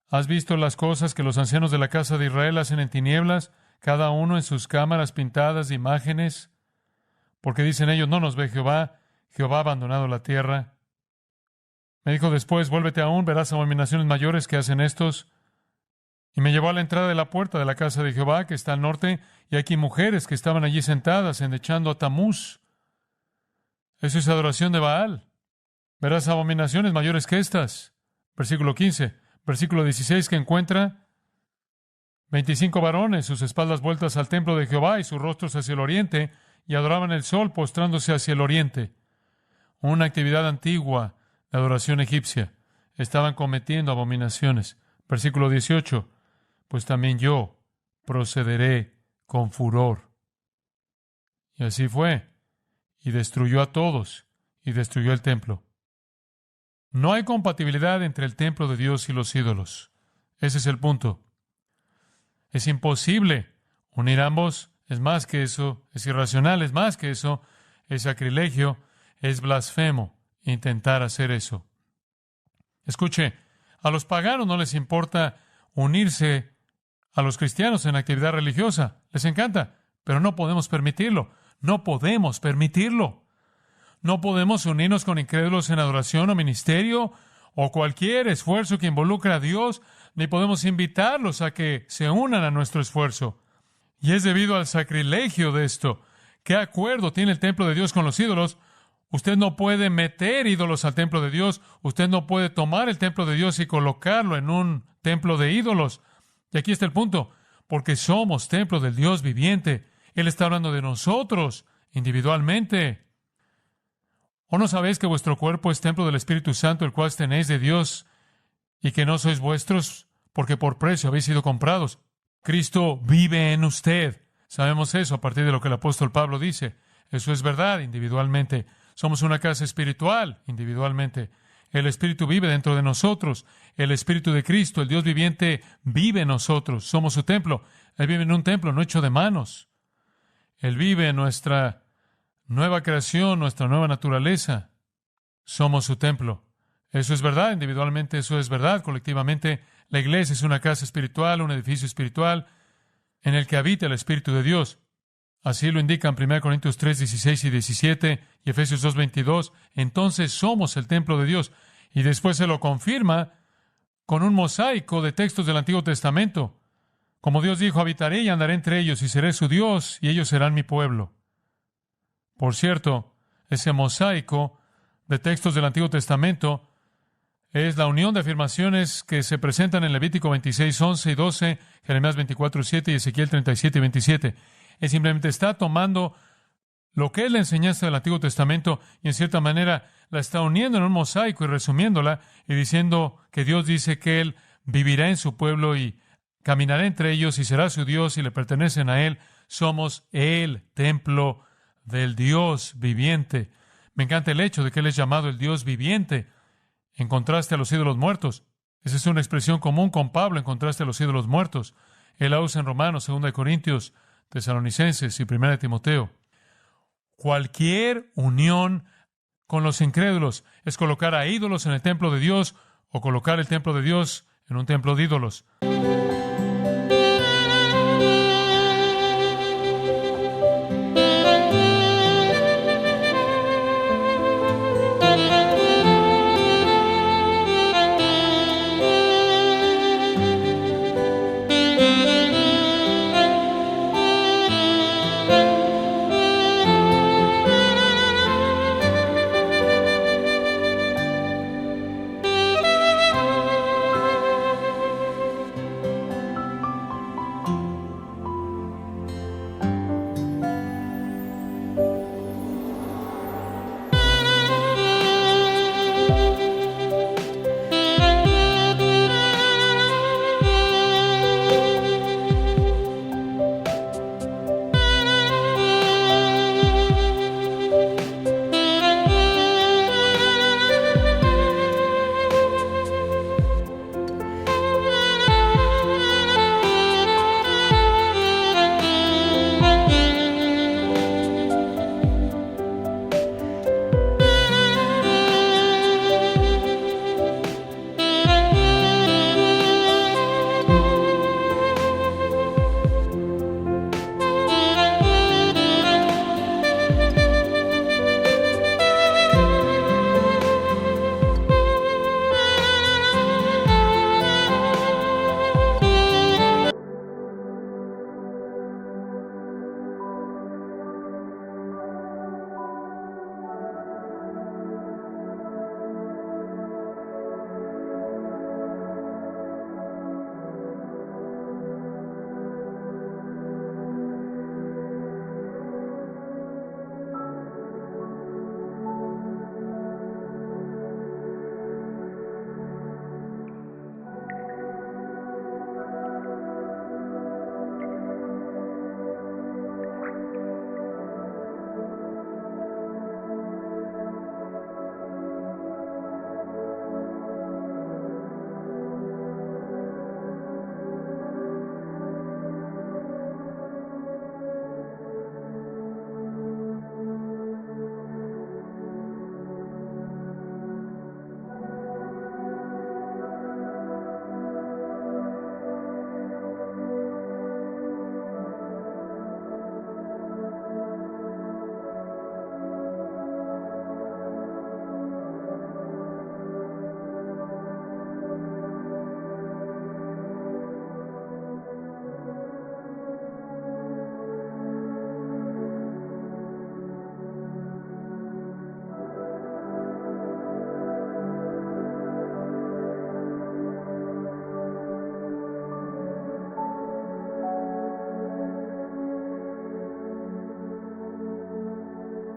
¿has visto las cosas que los ancianos de la casa de Israel hacen en tinieblas, cada uno en sus cámaras pintadas de imágenes? Porque dicen ellos, no nos ve Jehová, Jehová ha abandonado la tierra. Me dijo después, vuélvete aún, verás abominaciones mayores que hacen estos. Y me llevó a la entrada de la puerta de la casa de Jehová, que está al norte, y aquí mujeres que estaban allí sentadas, endechando a Tamuz. Eso es adoración de Baal. Verás abominaciones mayores que estas. Versículo 15. Versículo 16, que encuentra 25 varones, sus espaldas vueltas al templo de Jehová y sus rostros hacia el oriente, y adoraban el sol postrándose hacia el oriente. Una actividad antigua de adoración egipcia. Estaban cometiendo abominaciones. Versículo 18. Pues también yo procederé con furor. Y así fue. Y destruyó a todos, y destruyó el templo. No hay compatibilidad entre el templo de Dios y los ídolos. Ese es el punto. Es imposible unir ambos. Es más que eso. Es irracional. Es más que eso. Es sacrilegio. Es blasfemo intentar hacer eso. Escuche, a los paganos no les importa unirse a los cristianos en actividad religiosa. Les encanta, pero no podemos permitirlo. No podemos permitirlo. No podemos unirnos con incrédulos en adoración o ministerio o cualquier esfuerzo que involucre a Dios, ni podemos invitarlos a que se unan a nuestro esfuerzo. Y es debido al sacrilegio de esto. ¿Qué acuerdo tiene el templo de Dios con los ídolos? Usted no puede meter ídolos al templo de Dios. Usted no puede tomar el templo de Dios y colocarlo en un templo de ídolos. Y aquí está el punto. Porque somos templo del Dios viviente. Él está hablando de nosotros individualmente. ¿O no sabéis que vuestro cuerpo es templo del Espíritu Santo, el cual tenéis de Dios, y que no sois vuestros, porque por precio habéis sido comprados? Cristo vive en usted. Sabemos eso a partir de lo que el apóstol Pablo dice. Eso es verdad individualmente. Somos una casa espiritual individualmente. El Espíritu vive dentro de nosotros. El Espíritu de Cristo, el Dios viviente, vive en nosotros. Somos su templo. Él vive en un templo no hecho de manos. Él vive en nuestra nueva creación, nuestra nueva naturaleza. Somos su templo. Eso es verdad individualmente, eso es verdad colectivamente. La iglesia es una casa espiritual, un edificio espiritual en el que habita el Espíritu de Dios. Así lo indican 1 Corintios 3, 16 y 17 y Efesios 2, 22. Entonces somos el templo de Dios. Y después se lo confirma con un mosaico de textos del Antiguo Testamento. Como Dios dijo, habitaré y andaré entre ellos y seré su Dios y ellos serán mi pueblo. Por cierto, ese mosaico de textos del Antiguo Testamento Es la unión de afirmaciones que se presentan en Levítico 26, 11 y 12, Jeremías 24, 7 y Ezequiel 37 y 27. Él simplemente está tomando lo que es la enseñanza del Antiguo Testamento y en cierta manera la está uniendo en un mosaico y resumiéndola y diciendo que Dios dice que Él vivirá en su pueblo y caminará entre ellos y será su Dios y le pertenecen a Él. Somos el templo del Dios viviente. Me encanta el hecho de que Él es llamado el Dios viviente en contraste a los ídolos muertos. Esa es una expresión común con Pablo en contraste a los ídolos muertos. Él la usa en Romanos, 2 de Corintios, Tesalonicenses y 1 de Timoteo. Cualquier unión con los incrédulos es colocar a ídolos en el templo de Dios o colocar el templo de Dios en un templo de ídolos.